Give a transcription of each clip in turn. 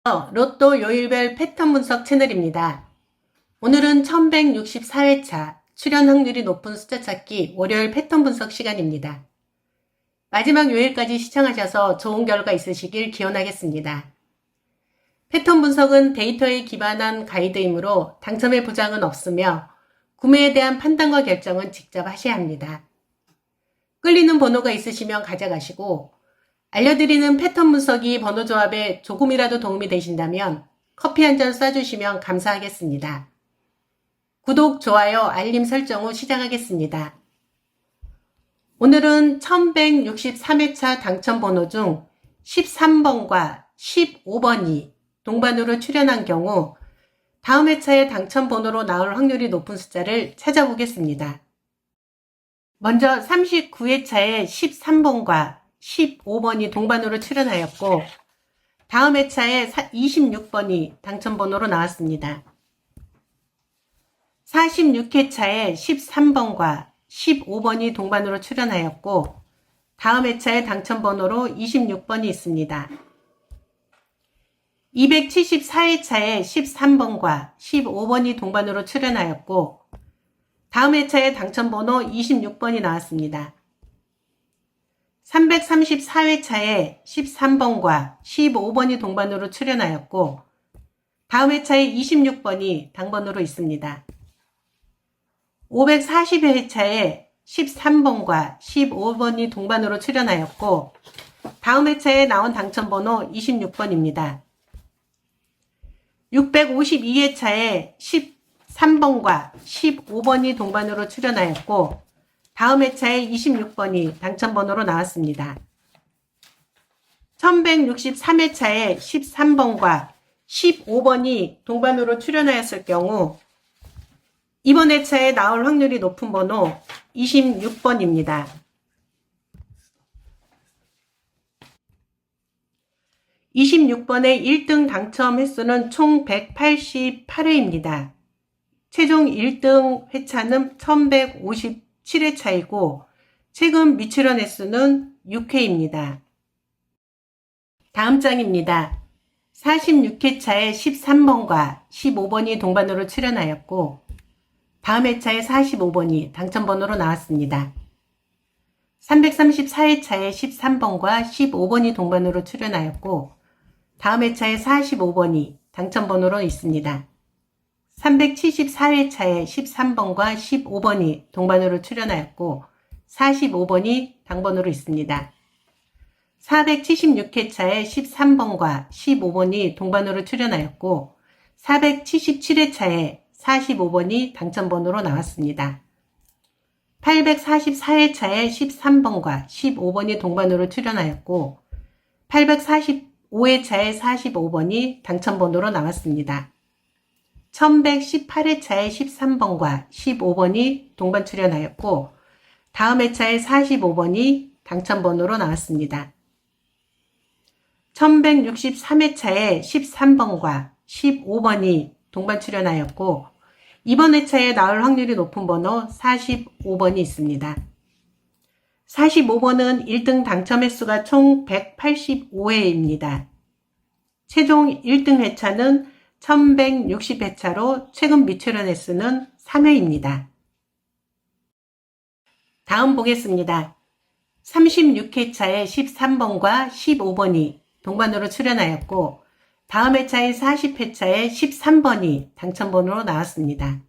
로또 요일별 패턴 분석 채널입니다. 오늘은 1164회차 출연 확률이 높은 숫자 찾기 월요일 패턴 분석 시간입니다. 마지막 요일까지 시청하셔서 좋은 결과 있으시길 기원하겠습니다. 패턴 분석은 데이터에 기반한 가이드이므로 당첨의 보장은 없으며 구매에 대한 판단과 결정은 직접 하셔야 합니다. 끌리는 번호가 있으시면 가져가시고 알려드리는 패턴 분석이 번호 조합에 조금이라도 도움이 되신다면 커피 한 잔 쏴주시면 감사하겠습니다. 구독, 좋아요, 알림 설정 후 시작하겠습니다. 오늘은 1163회차 당첨 번호 중 13번과 15번이 동반으로 출연한 경우 다음 회차에 당첨 번호로 나올 확률이 높은 숫자를 찾아보겠습니다. 먼저 39회차에 13번과 15번이 동반으로 출연하였고 다음 회차에 26번이 당첨번호로 나왔습니다. 46회차에 13번과 15번이 동반으로 출연하였고 다음 회차에 당첨번호로 26번이 있습니다. 274회차에 13번과 15번이 동반으로 출연하였고 다음 회차에 당첨번호 26번이 나왔습니다. 334회차에 13번과 15번이 동반으로 출연하였고 다음 회차에 26번이 당번으로 있습니다. 540회차에 13번과 15번이 동반으로 출연하였고 다음 회차에 나온 당첨번호 26번입니다. 652회차에 13번과 15번이 동반으로 출연하였고 다음 회차에 26번이 당첨번호로 나왔습니다. 1163회차에 13번과 15번이 동반으로 출연하였을 경우 이번 회차에 나올 확률이 높은 번호 26번입니다. 26번의 1등 당첨 횟수는 총 188회입니다. 최종 1등 회차는 1157회차이고 최근 미출연 횟수는 6회입니다. 다음 장입니다. 46회차에 13번과 15번이 동반으로 출연하였고 다음 회차에 45번이 당첨번호로 나왔습니다. 334회차에 13번과 15번이 동반으로 출연하였고 다음 회차에 45번이 당첨번호로 있습니다. 374회차에 13번과 15번이 동반으로 출연하였고 45번이 당번으로 있습니다. 476회차에 13번과 15번이 동반으로 출연하였고 477회차에 45번이 당첨번호로 나왔습니다. 844회차에 13번과 15번이 동반으로 출연하였고 845회차에 45번이 당첨번호로 나왔습니다. 1118회차에 13번과 15번이 동반 출연하였고 다음 회차에 45번이 당첨번호로 나왔습니다. 1163회차에 13번과 15번이 동반 출연하였고 이번 회차에 나올 확률이 높은 번호 45번이 있습니다. 45번은 1등 당첨 횟수가 총 185회입니다. 최종 1등 회차는 1160회차로 최근 미출연 횟수는 3회입니다. 다음 보겠습니다. 36회차에 13번과 15번이 동반으로 출연하였고 다음 회차의 40회차에 13번이 당첨번호로 나왔습니다.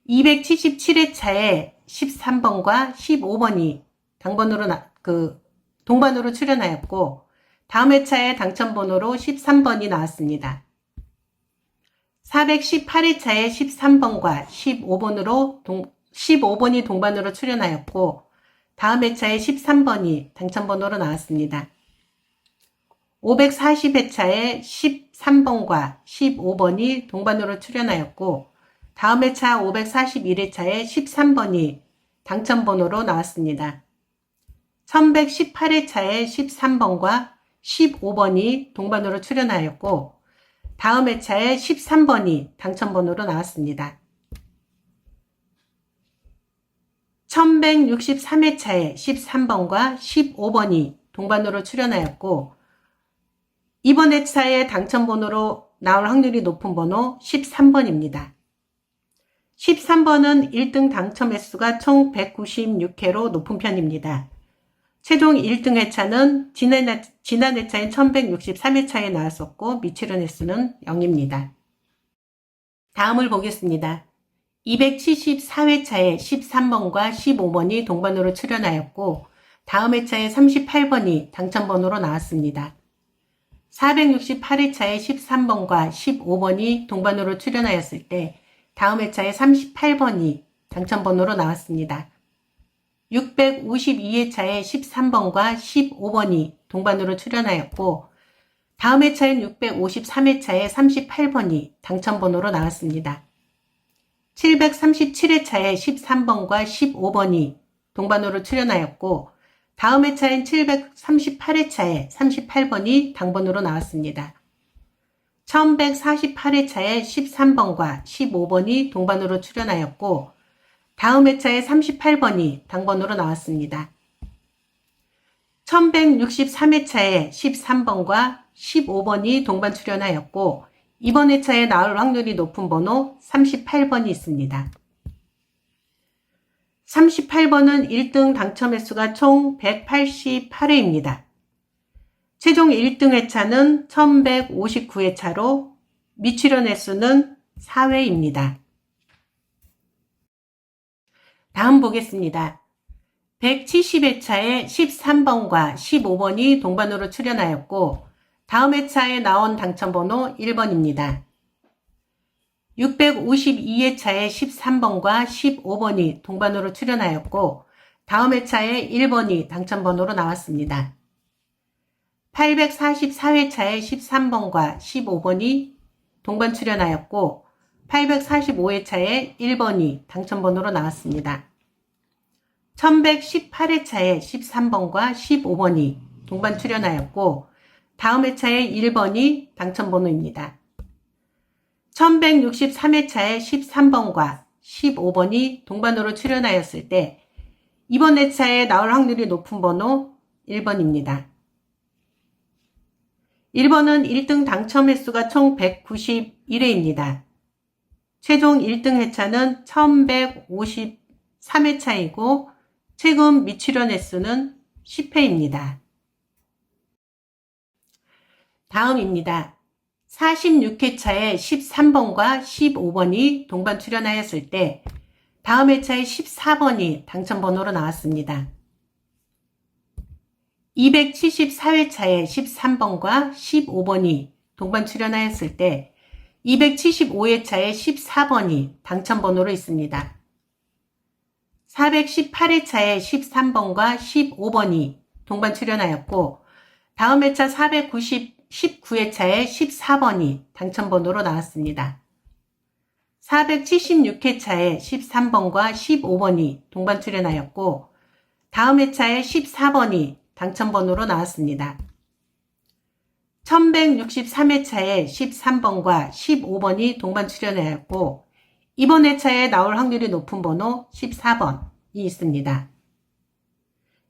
277회차에 13번과 15번이 동반으로 출연하였고 다음 회차에 당첨번호로 13번이 나왔습니다. 418회차에 13번과 15번이 동반으로 출연하였고 다음 회차에 13번이 당첨번호로 나왔습니다. 540회차에 13번과 15번이 동반으로 출연하였고 다음 회차 541회차에 13번이 당첨번호로 나왔습니다. 1118회차에 13번과 15번이 동반으로 출연하였고 다음 회차에 13번이 당첨번호로 나왔습니다. 1163회차에 13번과 15번이 동반으로 출연하였고 이번 회차에 당첨번호로 나올 확률이 높은 번호 13번입니다. 13번은 1등 당첨 횟수가 총 196회로 높은 편입니다. 최종 1등 회차는 지난 회차인 1163회차에 나왔었고 미출연 횟수는 0입니다. 다음을 보겠습니다. 274회차에 13번과 15번이 동반으로 출연하였고 다음 회차에 38번이 당첨번호로 나왔습니다. 468회차에 13번과 15번이 동반으로 출연하였을 때 다음 회차에 38번이 당첨번호로 나왔습니다. 652회차에 13번과 15번이 동반으로 출연하였고 다음 회차인 653회차에 38번이 당첨번호로 나왔습니다. 737회차에 13번과 15번이 동반으로 출연하였고 다음 회차인 738회차에 38번이 당번으로 나왔습니다. 1148회차에 13번과 15번이 동반으로 출연하였고 다음 회차에 38번이 당번으로 나왔습니다. 1163회차에 13번과 15번이 동반 출연하였고 이번 회차에 나올 확률이 높은 번호 38번이 있습니다. 38번은 1등 당첨 횟수가 총 188회입니다. 최종 1등 회차는 1159회차로 미출연 횟수는 4회입니다. 다음 보겠습니다. 170회차에 13번과 15번이 동반으로 출연하였고 다음 회차에 나온 당첨번호 1번입니다. 652회차에 13번과 15번이 동반으로 출연하였고 다음 회차에 1번이 당첨번호로 나왔습니다. 844회차에 13번과 15번이 동반 출연하였고 845회차에 1번이 당첨번호로 나왔습니다. 1118회차에 13번과 15번이 동반 출연하였고 다음 회차에 1번이 당첨번호입니다. 1163회차에 13번과 15번이 동반으로 출연하였을 때 이번 회차에 나올 확률이 높은 번호 1번입니다. 1번은 1등 당첨 횟수가 총 191회입니다. 최종 1등 회차는 1153회차이고 최근 미출연 횟수는 10회입니다. 다음입니다. 46회차에 13번과 15번이 동반 출연하였을 때 다음 회차에 14번이 당첨번호로 나왔습니다. 274회차에 13번과 15번이 동반 출연하였을 때 275회차에 14번이 당첨번호로 있습니다. 418회차에 13번과 15번이 동반 출연하였고 다음 회차 19회차에 14번이 당첨번호로 나왔습니다. 476회차에 13번과 15번이 동반 출연하였고 다음 회차에 14번이 당첨번호로 나왔습니다. 1163회차에 13번과 15번이 동반 출연하였고 이번 회차에 나올 확률이 높은 번호 14번이 있습니다.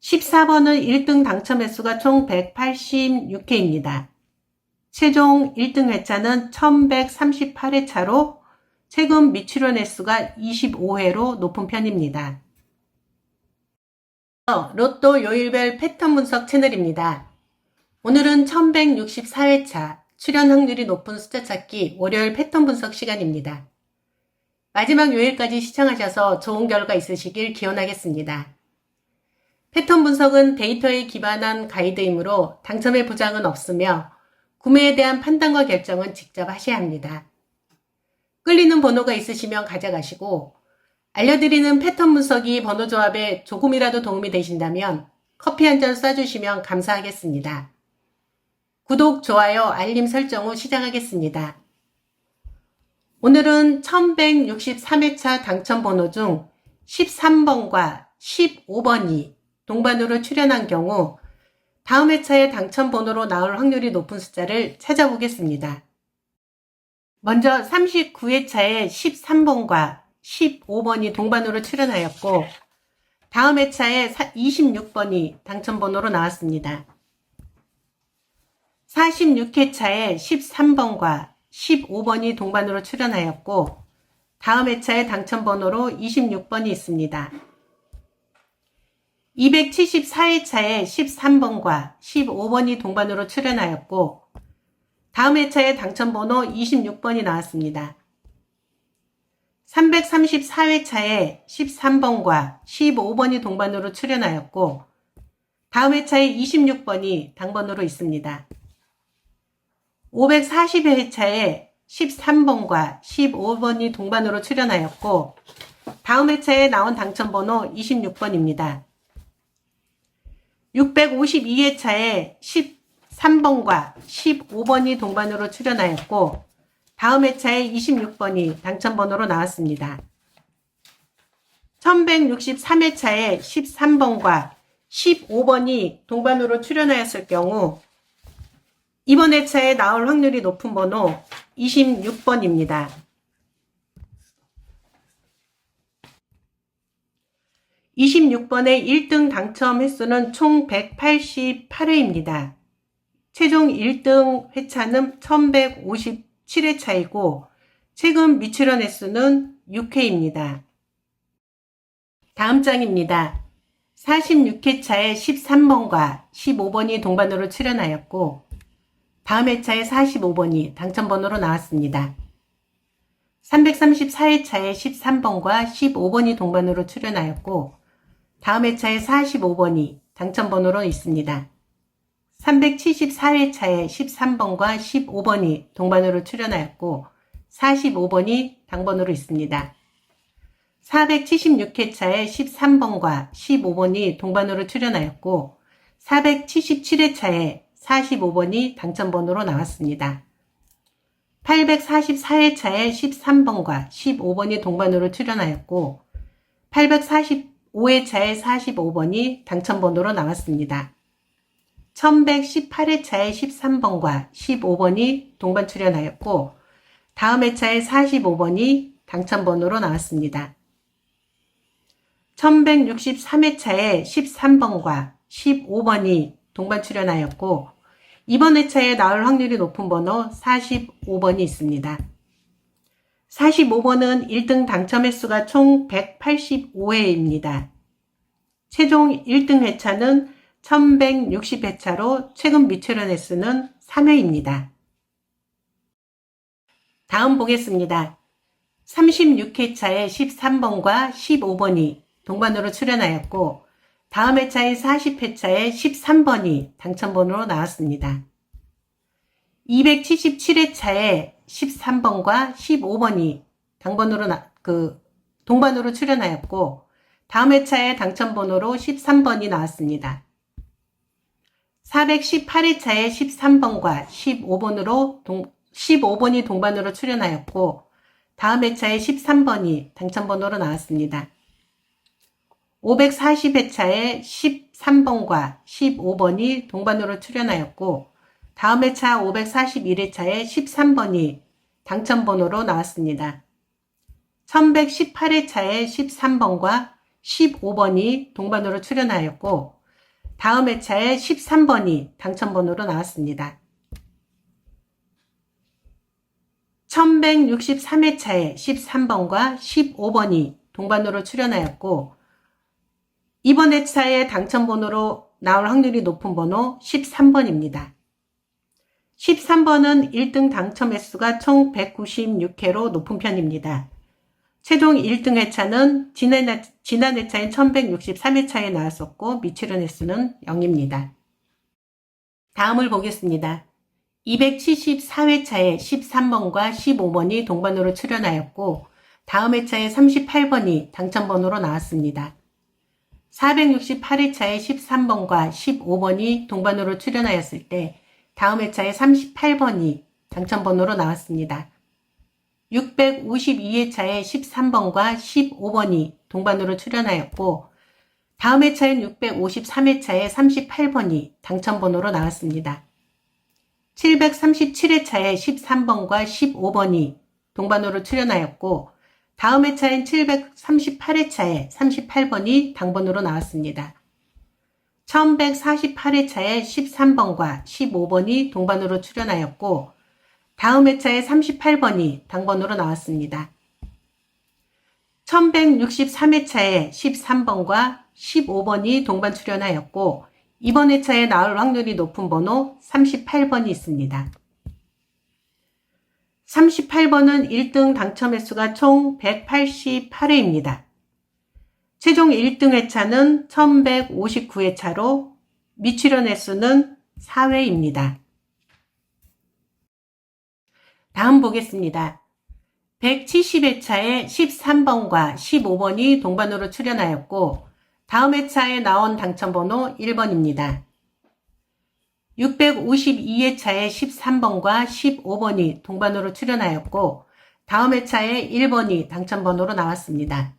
14번은 1등 당첨 횟수가 총 186회입니다. 최종 1등 회차는 1138회차로 최근 미출연 횟수가 25회로 높은 편입니다. 로또 요일별 패턴 분석 채널입니다. 오늘은 1164회차 출연 확률이 높은 숫자 찾기 월요일 패턴 분석 시간입니다. 마지막 요일까지 시청하셔서 좋은 결과 있으시길 기원하겠습니다. 패턴 분석은 데이터에 기반한 가이드이므로 당첨의 보장은 없으며 구매에 대한 판단과 결정은 직접 하셔야 합니다. 끌리는 번호가 있으시면 가져가시고 알려드리는 패턴 분석이 번호 조합에 조금이라도 도움이 되신다면 커피 한 잔 쏴주시면 감사하겠습니다. 구독, 좋아요, 알림 설정 후 시작하겠습니다. 오늘은 1163회차 당첨 번호 중 13번과 15번이 동반으로 출연한 경우 다음 회차에 당첨 번호로 나올 확률이 높은 숫자를 찾아보겠습니다. 먼저 39회차에 13번과 15번이 동반으로 출연하였고 다음 회차에 26번이 당첨번호로 나왔습니다. 46회차에 13번과 15번이 동반으로 출연하였고 다음 회차에 당첨번호로 26번이 있습니다. 274회차에 13번과 15번이 동반으로 출연하였고 다음 회차에 당첨번호 26번이 나왔습니다. 334회차에 13번과 15번이 동반으로 출연하였고 다음 회차에 26번이 당번으로 있습니다. 540회차에 13번과 15번이 동반으로 출연하였고 다음 회차에 나온 당첨번호 26번입니다. 652회차에 13번과 15번이 동반으로 출연하였고 다음 회차에 26번이 당첨번호로 나왔습니다. 1163회차에 13번과 15번이 동반으로 출연하였을 경우 이번 회차에 나올 확률이 높은 번호 26번입니다. 26번의 1등 당첨 횟수는 총 188회입니다. 최종 1등 회차는 1157회차이고 최근 미출연 횟수는 6회입니다. 다음 장입니다. 46회차에 13번과 15번이 동반으로 출연하였고 다음 회차에 45번이 당첨번호로 나왔습니다. 334회차에 13번과 15번이 동반으로 출연하였고 다음 회차에 45번이 당첨번호로 있습니다. 374회차에 13번과 15번이 동반으로 출연하였고 45번이 당번으로 있습니다. 476회차에 13번과 15번이 동반으로 출연하였고 477회차에 45번이 당첨번호로 나왔습니다. 844회차에 13번과 15번이 동반으로 출연하였고 845회차에 45번이 당첨번호로 나왔습니다. 1118회차에 13번과 15번이 동반 출연하였고 다음 회차에 45번이 당첨번호로 나왔습니다. 1163회차에 13번과 15번이 동반 출연하였고 이번 회차에 나올 확률이 높은 번호 45번이 있습니다. 45번은 1등 당첨 횟수가 총 185회입니다. 최종 1등 회차는 1160회차로 최근 미출연 횟수는 3회입니다. 다음 보겠습니다. 36회차에 13번과 15번이 동반으로 출연하였고 다음 회차의 40회차에 13번이 당첨번호로 나왔습니다. 277회차에 13번과 15번이 동반으로 출연하였고 다음 회차에 당첨번호로 13번이 나왔습니다. 418회차에 13번과 15번이 동반으로 출연하였고 다음 회차에 13번이 당첨번호로 나왔습니다. 540회차에 13번과 15번이 동반으로 출연하였고 다음 회차 541회차에 13번이 당첨번호로 나왔습니다. 1118회차에 13번과 15번이 동반으로 출연하였고 다음 회차에 13번이 당첨번호로 나왔습니다. 1163회차에 13번과 15번이 동반으로 출연하였고 이번 회차에 당첨번호로 나올 확률이 높은 번호 13번입니다. 13번은 1등 당첨 횟수가 총 196회로 높은 편입니다. 최종 1등 회차는 지난 회차인 1163회차에 나왔었고 미출연 횟수는 0입니다. 다음을 보겠습니다. 274회차에 13번과 15번이 동반으로 출연하였고 다음 회차에 38번이 당첨번호로 나왔습니다. 468회차에 13번과 15번이 동반으로 출연하였을 때 다음 회차에 38번이 당첨번호로 나왔습니다. 652회차에 13번과 15번이 동반으로 출연하였고 다음 회차인 653회차에 38번이 당첨번호로 나왔습니다. 737회차에 13번과 15번이 동반으로 출연하였고 다음 회차인 738회차에 38번이 당번으로 나왔습니다. 1148회차에 13번과 15번이 동반으로 출연하였고 다음 회차에 38번이 당번으로 나왔습니다. 1163회차에 13번과 15번이 동반 출연하였고 이번 회차에 나올 확률이 높은 번호 38번이 있습니다. 38번은 1등 당첨 횟수가 총 188회입니다. 최종 1등 회차는 1159회차로 미출연 횟수는 4회입니다. 다음 보겠습니다. 170회차에 13번과 15번이 동반으로 출연하였고 다음 회차에 나온 당첨번호 1번입니다. 652회차에 13번과 15번이 동반으로 출연하였고 다음 회차에 1번이 당첨번호로 나왔습니다.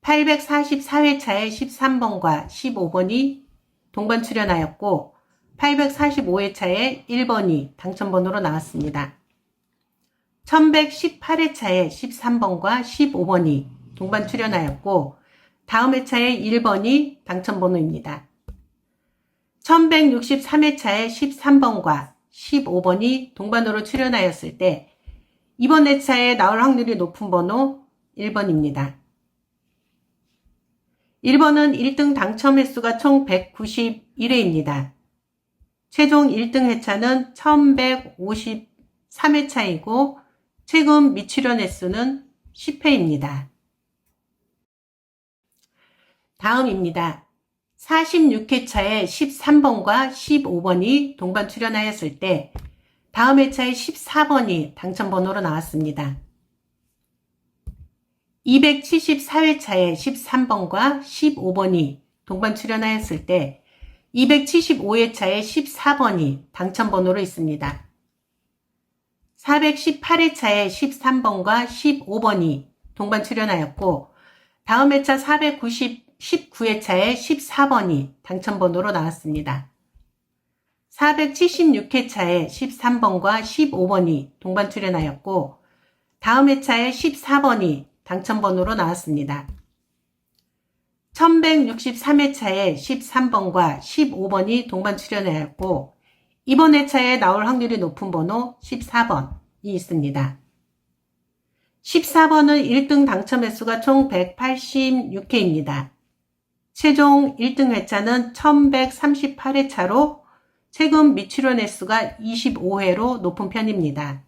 844회차에 13번과 15번이 동반 출연하였고 845회차에 1번이 당첨번호로 나왔습니다. 1118회차에 13번과 15번이 동반 출연하였고 다음 회차에 1번이 당첨번호입니다. 1163회차에 13번과 15번이 동반으로 출연하였을 때 이번 회차에 나올 확률이 높은 번호 1번입니다. 1번은 1등 당첨 횟수가 총 191회입니다. 최종 1등 회차는 1153회차이고 최근 미출연 횟수는 10회입니다. 다음입니다. 46회차에 13번과 15번이 동반 출연하였을 때 다음 회차에 14번이 당첨번호로 나왔습니다. 274회차에 13번과 15번이 동반 출연하였을 때 275회차에 14번이 당첨번호로 있습니다. 418회차에 13번과 15번이 동반 출연하였고 다음 회차 419회차에 14번이 당첨번호로 나왔습니다. 476회차에 13번과 15번이 동반 출연하였고 다음 회차에 14번이 당첨번호로 나왔습니다. 1163회차에 13번과 15번이 동반 출연하였고 이번 회차에 나올 확률이 높은 번호 14번이 있습니다. 14번은 1등 당첨 횟수가 총 186회입니다. 최종 1등 회차는 1138회차로 최근 미출연 횟수가 25회로 높은 편입니다.